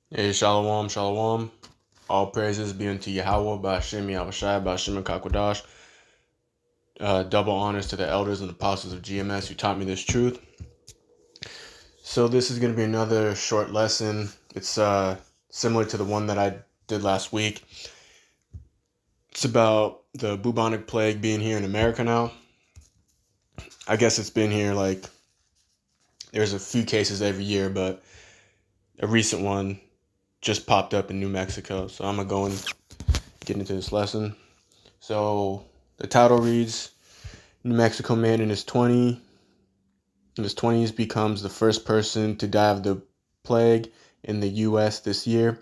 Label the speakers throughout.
Speaker 1: Hey, shalom, shalom. All praises be unto YAHAWA, Ba'ashem, YAHAWASHI, Ba'ashem, Kakwadash. Double honors to the elders and apostles of GMS who taught me this truth. So this is going to be another short lesson. It's similar to the one that I did last week. It's about the bubonic plague being here in America now. I guess it's been here there's a few cases every year, but a recent one just popped up in New Mexico. So I'm going to go and get into this lesson. So the title reads, New Mexico man in his 20s becomes the first person to die of the plague in the U.S. this year,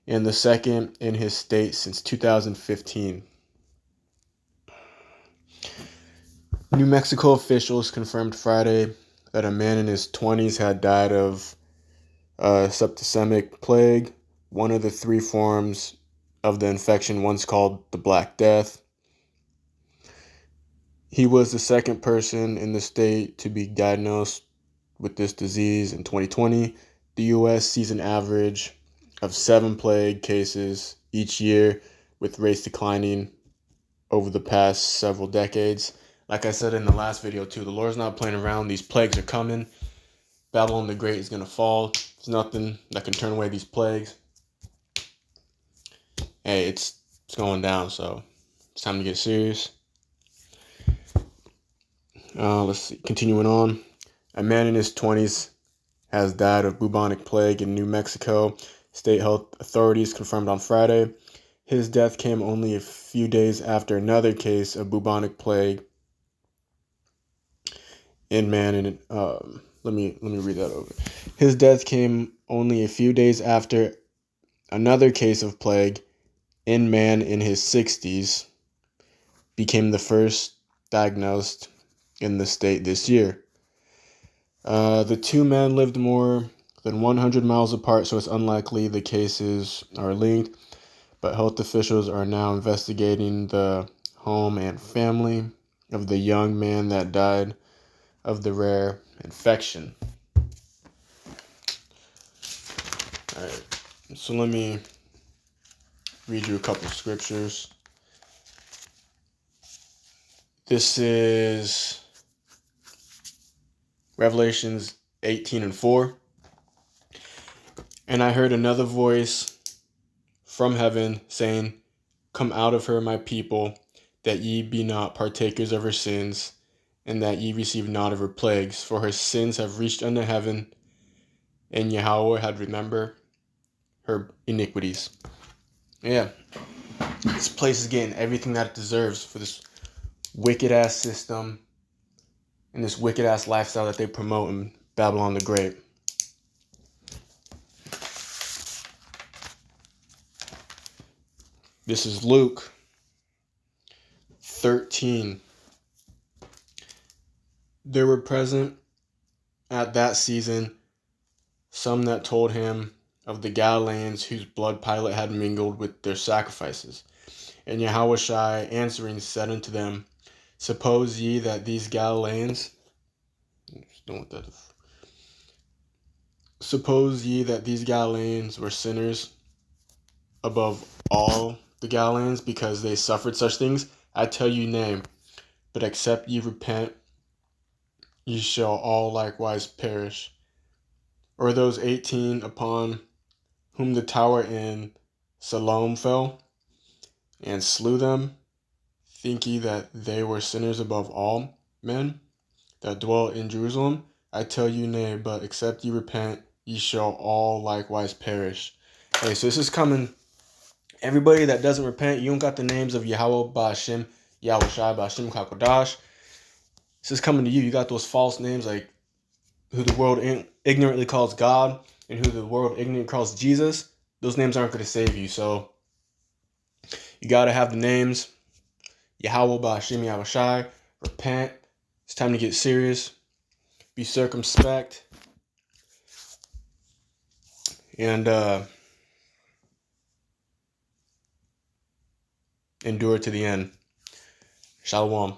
Speaker 1: and the second in his state since 2015. New Mexico officials confirmed Friday that a man in his 20s had died of septicemic plague, one of the three forms of the infection once called the Black Death. He was the second person in the state to be diagnosed with this disease in 2020. The U.S. sees an average of 7 plague cases each year, with rates declining over the past several decades. Like I said in the last video too, the Lord's not playing around. These plagues are coming. Babylon the Great is going to fall. There's nothing that can turn away these plagues. Hey, it's going down, so it's time to get serious. Let's see. Continuing on. A man in his 20s has died of bubonic plague in New Mexico. State health authorities confirmed on Friday. His death came only a few days after another case of bubonic plague in man in let me read that over. His death came only a few days after another case of plague in man in his 60s became the first diagnosed in the state this year. The two men lived more than 100 miles apart, so it's unlikely the cases are linked, but health officials are now investigating the home and family of the young man that died of the rare infection. All right, so let me read you a couple of scriptures. This is Revelations 18:4. And I heard another voice from heaven saying, Come out of her, my people, that ye be not partakers of her sins, and that ye receive not of her plagues, for her sins have reached unto heaven, and Yahawah had remembered her iniquities. Yeah, this place is getting everything that it deserves for this wicked-ass system and this wicked-ass lifestyle that they promote in Babylon the Great. This is Luke 13. There were present at that season some that told him of the Galileans whose blood Pilate had mingled with their sacrifices. And YAHAWASHI answering said unto them, Suppose ye that these Galileans were sinners above all the Galileans because they suffered such things? I tell you nay, but except ye repent, ye shall all likewise perish. Or those 18 upon whom the tower in Siloam fell, and slew them, think ye that they were sinners above all men that dwell in Jerusalem? I tell you nay, but except ye repent, ye shall all likewise perish. Hey, so this is coming. Everybody that doesn't repent, you don't got the names of YAHAWA, Ba'ashem, YAHAWASHI, Ba'ashem, Kakwadash. This is coming to you. You got those false names like who the world ignorantly calls God and who the world ignorantly calls Jesus. Those names aren't going to save you. So you got to have the names YAHAWA, Ba'ashem, YAHAWASHI. Repent. It's time to get serious. Be circumspect. And endure to the end. Shalom.